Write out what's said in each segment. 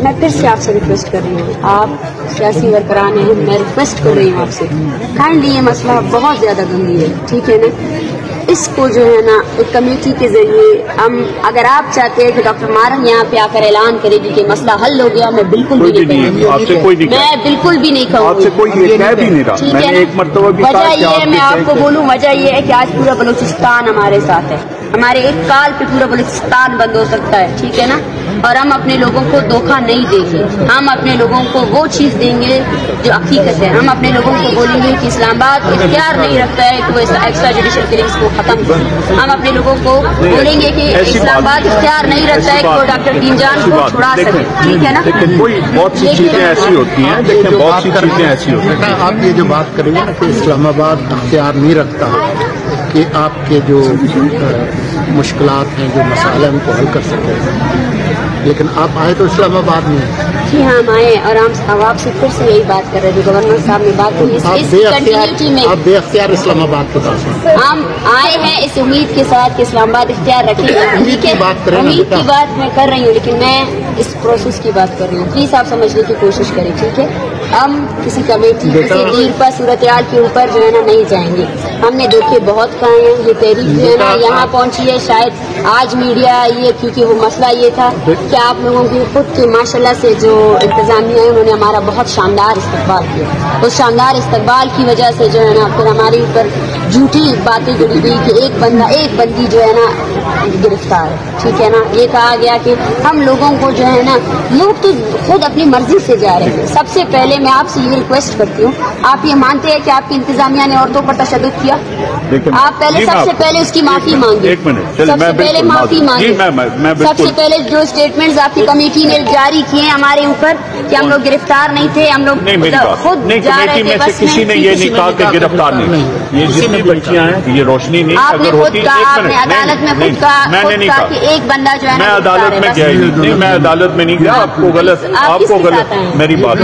میں پھر سے آپ سے ریکویسٹ کر رہی ہوں، آپ سیاسی ورکران ہیں، میں ریکویسٹ کر رہی ہوں آپ سے، کائنڈلی یہ مسئلہ بہت زیادہ گندی ہے، ٹھیک ہے نا؟ اس کو جو ہے نا ایک کمیٹی کے ذریعے ہم، اگر آپ چاہتے ہیں کہ ڈاکٹر مارن یہاں پہ آ کر اعلان کرے گی کہ مسئلہ حل ہو گیا، میں بالکل بھی نہیں کہوں گی، میں بالکل بھی نہیں کہوں گی، ٹھیک ہے نا؟ وجہ یہ ہے، میں آپ کو بولوں، وجہ یہ ہے کہ آج پورا بلوچستان ہمارے ساتھ ہے، ہمارے ایک کال پہ پورا بلوچستان بند ہو سکتا ہے، ٹھیک ہے نا؟ اور ہم اپنے لوگوں کو دھوکہ نہیں دیں گے، ہم اپنے لوگوں کو وہ چیز دیں گے جو حقیقت ہے، ہم اپنے لوگوں کو بولیں گے کہ اسلام آباد اختیار نہیں رکھتا ہے کہ وہ ایکسٹرا جوڈیشل کلنگس کو ختم کرے، ہم اپنے لوگوں کو بولیں گے کہ اسلام آباد اختیار نہیں رکھتا ہے کہ وہ ڈاکٹر دین جان کو چھڑا سکے، ٹھیک ہے نا؟ بہت سی چیزیں ایسی ہوتی ہیں، دیکھیں بہت سی چیزیں ایسی ہوتی ہیں، آپ یہ جو بات کریں گے نا کہ اسلام آباد اختیار نہیں رکھتا کہ آپ کے جو مشکلات ہیں، جو مسائل ہیں، ان کو حل کر سکیں، لیکن آپ آئے تو اسلام آباد میں، جی ہاں ہم آئے اور ہم آپ سے پھر سے یہی بات کر رہے تھے، گورنر صاحب نے بات کی، اس کنٹینیوٹی میں آپ بے اختیار اسلام آباد کے پاس ہیں، ہم آئے ہیں اس امید کے ساتھ کہ اسلام آباد اختیار رکھے گا، ٹھیک ہے؟ امید کی بات میں کر رہی ہوں، لیکن میں اس پروسیس کی بات کر رہی ہوں، پلیز آپ سمجھنے کی کوشش کریں، ٹھیک ہے؟ ہم کسی کمیٹی کسی دیرپا صورتحال کے اوپر جو ہے نا نہیں جائیں گے، ہم نے دھوکے بہت کھائے ہیں، یہ تحریک جو ہے نا یہاں پہنچی ہے شاید آج میڈیا یہ، کیونکہ وہ مسئلہ یہ تھا کہ آپ لوگوں کی خود کی ماشاءاللہ سے جو انتظامیہ ہے انہوں نے ہمارا بہت شاندار استقبال کیا، اس شاندار استقبال کی وجہ سے جو ہے نا پھر ہمارے اوپر جھوٹی باتیں جڑی گئی کہ ایک بندی جو ہے نا گرفتار ہے، ٹھیک ہے نا؟ یہ کہا گیا کہ ہم لوگوں کو جو ہے نا، لوگ تو خود اپنی مرضی سے جا رہے ہیں۔ سب سے پہلے میں آپ سے یہ ریکویسٹ کرتی ہوں، آپ یہ مانتے ہیں کہ آپ کی انتظامیہ نے عورتوں پر تشدد کیا؟ آپ پہلے سب سے پہلے اس کی معافی مانگے، سب سے پہلے معافی مانگے، سب سے پہلے جو اسٹیٹمنٹس آپ کی کمیٹی نے جاری کیے ہیں ہمارے اوپر کہ ہم لوگ گرفتار نہیں تھے، ہم لوگ خود جا رہے تھے، بس کسی نے یہ نہیں کہا کہ گرفتار نہیں، یہ جتنی بچیاں ہیں یہ روشنی نہیں، آپ نے خود کہا، آپ نے عدالت میں خود کہا کہ ایک بندہ جو ہے میں عدالت میں گیا نہیں، میں عدالت میں نہیں گیا، آپ کو غلط میری بات،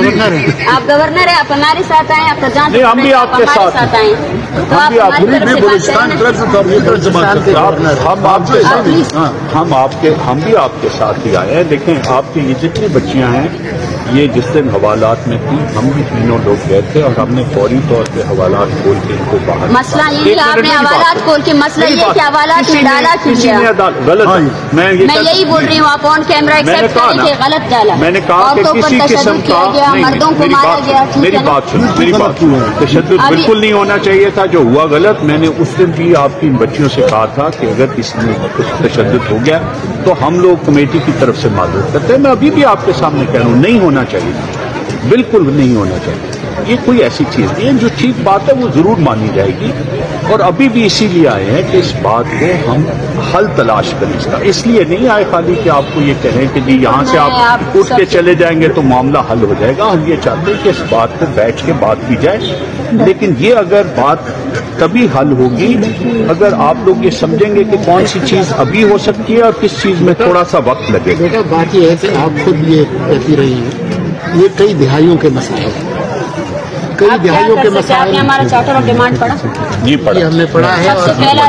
آپ گورنر ہیں، آپ ہمارے ساتھ آئے، آپ جان ہم بھی آپ کے ساتھ آئے، تو آپ ہم بھی آپ کے ساتھ ہی آئے ہیں۔ دیکھیں آپ کی یہ جتنی بچیاں ہیں، یہ جس دن حوالات میں تھی، ہم بھی تینوں لوگ گئے تھے اور ہم نے فوری طور پہ حوالات کھول کے ان کو باہر، مسئلہ یہ ہے آپ نے حوالات کھول کے، مسئلہ یہ ہے کہ حوالات میں ڈالا کیا، غلط، میں یہی بول رہی ہوں، آپ آن کیمرہ ایکسپٹ کریں کہ غلط ڈالا، میں نے کہا کہ کسی قسم کا، مردوں کو مارا گیا، میری بات سنو، میری بات سنو، تشدد بالکل نہیں ہونا چاہیے تھا، جو ہوا غلط، میں نے اس دن بھی آپ کی بچیوں سے کہا تھا کہ اگر کسی میں کچھ تشدد ہو گیا تو ہم لوگ کمیٹی کی طرف سے معذرت کرتے ہیں، میں ابھی بھی آپ کے سامنے کہہ رہا ہوں، نہیں ہونا چاہیے، بالکل نہیں ہونا چاہیے، یہ کوئی ایسی چیز نہیں ہے، جو ٹھیک بات ہے وہ ضرور مانی جائے گی، اور ابھی بھی اسی لیے آئے ہیں کہ اس بات کو ہم حل تلاش کریں، اس کا اس لیے نہیں آئے خالی کہ آپ کو یہ کہیں کہ جی یہاں سے آپ اٹھ کے چلے جائیں گے تو معاملہ حل ہو جائے گا، ہم یہ چاہتے ہیں کہ اس بات پہ بیٹھ کے بات کی جائے، لیکن یہ اگر بات تبھی حل ہوگی اگر آپ لوگ یہ سمجھیں گے کہ کون سی چیز ابھی ہو سکتی ہے اور کس چیز میں تھوڑا سا وقت لگے گا۔ بیٹا بات یہ ہے کہ آپ خود یہ کہتی رہی ہیں، یہ کئی دہائیوں کے مسائل ہیں، کئی دہائیوں کے مسائل، آپ نے ہمارا چارٹر آف ڈیمانڈ پڑھا؟ نہیں پڑھا، ہم نے پڑھا ہے، سب سے پہلا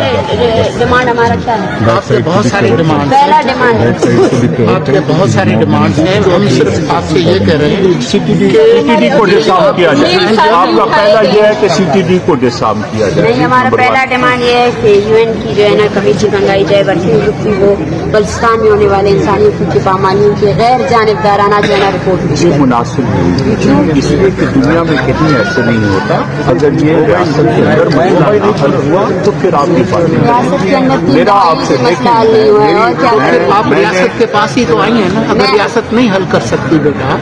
ڈیمانڈ ہمارا کیا ہے؟ آپ کے بہت ساری ڈیمانڈ، پہلا ڈیمانڈ ہے، آپ کے بہت ساری ڈیمانڈ ہیں، ہم صرف آپ سے یہ کہہ رہے ہیں کہ سی ٹی ڈی کو ڈسارم کیا جائے، آپ کا پہلا یہ ہے کہ سی ٹی ڈی کو ڈسارم کیا جائے۔ نہیں، ہمارا پہلا ڈیمانڈ یہ ہے کہ یو این کی جو ہے نا کمیٹی منگائی جائے، ورکنگ گروپ کی، وہ بلوچستان میں ہونے والے انسانی حقوق کی پامالیوں کی غیر جانبدارانہ جو ہے نا رپورٹ، یہ مناسب نہیں، اس لیے کہ دنیا میں کہیں ایسے نہیں ہوتا، اگر یہ ریاست کے اندر مسئلہ نہ حل ہوا تو پھر آپ کی بات میرا آپ سے مسئلہ حل نہیں ہوا ہے، اور کیا آپ ریاست کے پاس ہی تو آئی ہیں نا، اگر ریاست نہیں حل کر سکتی بیٹا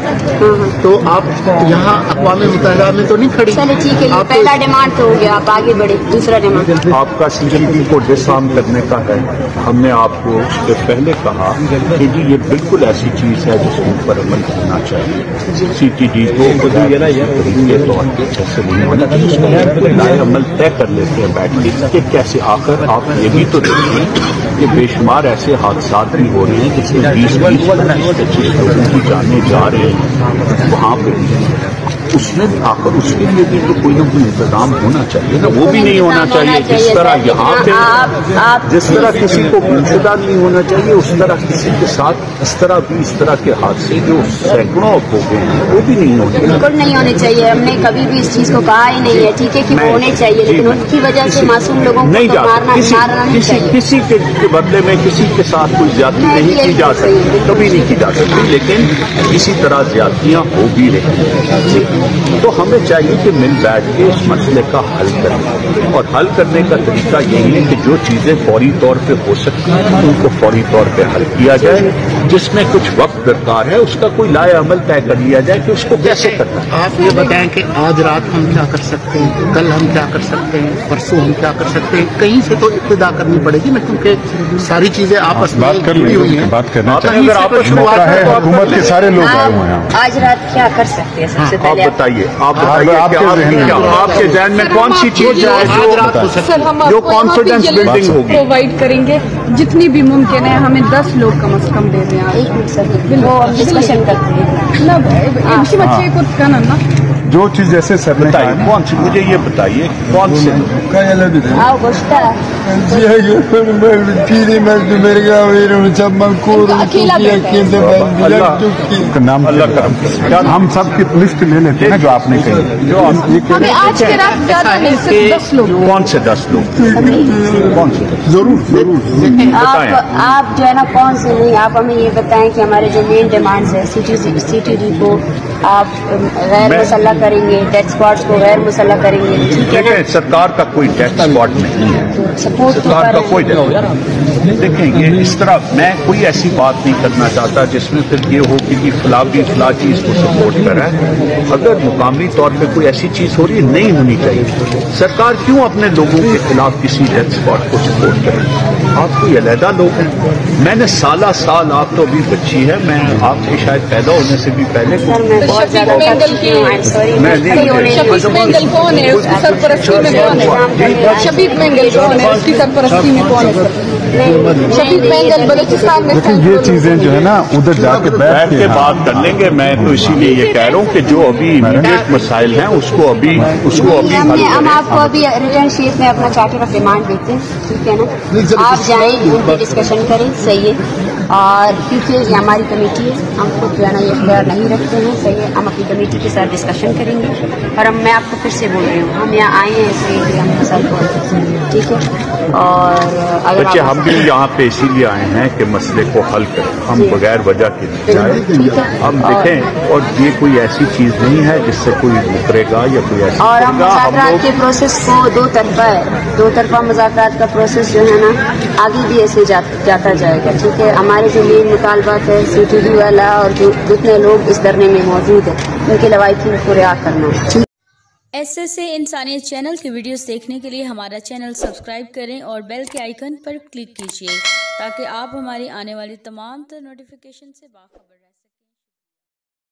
تو آپ یہاں اقوام متحدہ میں تو نہیں کھڑی۔ چلے ٹھیک ہے، پہلا ڈیمانڈ تو ہو گیا، آپ آگے بڑھے، دوسرا ڈیمانڈ آپ کا سی ٹی ڈی کو ڈسارم کرنے کا ہے۔ ہم نے آپ کو اس سے پہلے کہا کہ جی یہ بالکل ایسی چیز ہے جس کے اوپر عمل ہونا چاہیے، سی ٹی ڈی کو طریقے طور پہ ایسے نہیں ہونا چاہیے، اس کا نئے عمل طے کر لیتے ہیں بیٹھ کے کہ کیسے، آخر آپ یہ بھی تو دیکھیں کہ بے شمار ایسے حادثات بھی ہو رہے ہیں جس میں 20-25 لوگوں کی جانیں جا رہے ہیں، وہاں پہ اس میں آخر اس کے لیے بھی تو کوئی نہ کوئی انتظام ہونا چاہیے نا، وہ بھی نہیں ہونا چاہیے جس طرح یہاں پہ جس طرح کسی کو گمشدہ نہیں ہونا چاہیے، اس طرح کسی کے ساتھ اس طرح کے حادثے جو سینکڑوں ہو گئے ہیں وہ بھی نہیں ہونے چاہیے، بالکل نہیں ہونے چاہیے. ہم نے کبھی بھی اس چیز کو کہا ہی نہیں ہے، ٹھیک ہے کہ وہ ہونے چاہیے، لیکن ان کی وجہ سے معصوم لوگوں کو نہیں تو جا مارنا نہیں چاہیے. کسی کے بدلے میں کسی کے ساتھ کوئی زیادتی نہیں کی جا سکتی، کبھی نہیں کی جا سکتی، لیکن اسی طرح زیادتیاں ہو بھی رہی ہیں. تو ہمیں چاہیے کہ مل بیٹھ کے اس مسئلے کا حل کریں، اور حل کرنے کا طریقہ یہی ہے کہ جو چیزیں فوری طور پہ ہو سکتی ہیں ان کو فوری طور پہ حل کیا جائے. جس میں کچھ وقت درکار ہے اس کا کوئی لائے عمل طے کر لیا جائے کہ اس کو کیسے کرنا ہے. آپ یہ بتائیں کہ آج رات ہم کیا کر سکتے ہیں، کل ہم کیا کر سکتے ہیں، پرسوں ہم کیا کر سکتے ہیں. کہیں سے تو ابتدا کرنی پڑے گی نا، کیونکہ ساری چیزیں آپس میں بات کر جڑی ہوئی ہیں. بات کرنا اگر چاہیے. آپ موقع ہے، حکومت کے سارے لوگ آئے ہوئے ہیں. آج رات کیا کر سکتے ہیں؟ سب سے آپ پہلے بتائیے آپ کے ذہن میں کون سی چیز ہے آج رات ہو سکتی سر ہم جو آپ کو یہاں پہ confidence جلدی building ہوگی. پرووائڈ کریں گے جتنی بھی ممکن ہے. ہمیں 10 لوگ کم از کم دے دیں آج. ایک منٹ سر، وہ ہم ڈسکشن کرتے ہیں. بچے کو کہنا نا جو چیز جیسے سر نے بتائیے کون سی، مجھے یہ بتائیے کون سے آؤ گوشتا نام ہم سب کی لسٹ لے لیتے ہیں جو آپ نے کہی. ہمیں آج کے رات زیادہ نہیں، صرف 10 لوگ. کون سے 10 لوگ، کون سے 10؟ ضرور آپ جو ہے نا کون سے نہیں، آپ ہمیں یہ بتائیں کہ ہمارے جو مین ڈیمانڈز ہے سی ٹی ڈی کو آپ غیر مسلح کریں گے، ڈیتھ اسپاٹس کو غیر مسلح کریں گے، ٹھیک ہے نا؟ دیکھیں سرکار کا کوئی ڈیتھ اسپاٹ نہیں ہے، سپورٹ تو سرکار کر کا کوئی دیکھیں یہ اس طرح میں کوئی ایسی بات نہیں کرنا چاہتا جس میں پھر یہ ہو کہ فلاں چیز کو سپورٹ کرا ہے. اگر مقامی طور پہ کوئی ایسی چیز ہو رہی ہے نہیں ہونی چاہیے، سرکار کیوں اپنے لوگوں کے خلاف کسی ڈیتھ اسپاٹ کو سپورٹ کرے؟ آپ کوئی علیحدہ لوگ ہیں. میں نے سال آپ تو ابھی بچی ہے، میں آپ کے شاید پیدا ہونے سے بھی پہلے سر میں بہت زیادہ شفیق مینگل کون ہے؟ اس کی سرپرستی میں کون ہے؟ شفیق مینگل کون ہے؟ اس کی سرپرستی میں کون ہے؟ شفیق مینگل بلوچستان میں یہ چیزیں جو ہے نا ادھر جا کے بیٹھ کے بات کر لیں گے. میں تو اسی لیے یہ کہہ رہا ہوں کہ جو ابھی امیڈیٹ مسائل ہیں اس کو ابھی ہم آپ کو ابھی ریٹرن شیٹ میں اپنا چارٹر آف ڈیمانڈ دیتے ہیں، ٹھیک ہے نا؟ آپ جائیں ان پہ ڈسکشن کریں، صحیح ہے. اور کیونکہ یہ ہماری کمیٹی ہے، ہم خود جو ہے نا یہ اختیار نہیں رکھتے ہیں، صحیح ہے. ہم اپنی کمیٹی کے ساتھ ڈسکشن کریں گے. اور میں آپ کو پھر سے بول رہی ہوں، ہم یہاں آئے ہیں اس لیے کہ ہم سب کو ٹھیک ہے. اور اگر بچے ہم بھی یہاں پہ اسی لیے آئے ہیں کہ مسئلے کو حل کریں، ہم بغیر وجہ کے نہیں جائیں. ہم دیکھیں اور یہ کوئی ایسی چیز نہیں ہے جس سے کوئی مکرے گا یا کوئی ایسی. اور ہم مذاکرات کے پروسیس کو دو طرفہ مذاکرات کا پروسیس جو ہے نا آگے بھی ایسے جاتا جائے گا، ٹھیک ہے. ہمارے جو مین مطالبات ہے سی ٹی ڈی والا اور جو جتنے لوگ اس دھرنے میں موجود ہیں ان کے لوائقین کو رعایت کرنا ہے. ایسے انسانیت چینل کی ویڈیوز دیکھنے کے لیے ہمارا چینل سبسکرائب کریں اور بیل کے آئیکن پر کلک کیجیے تاکہ آپ ہماری آنے والی تمام تر نوٹیفیکیشن سے باخبر رہیں.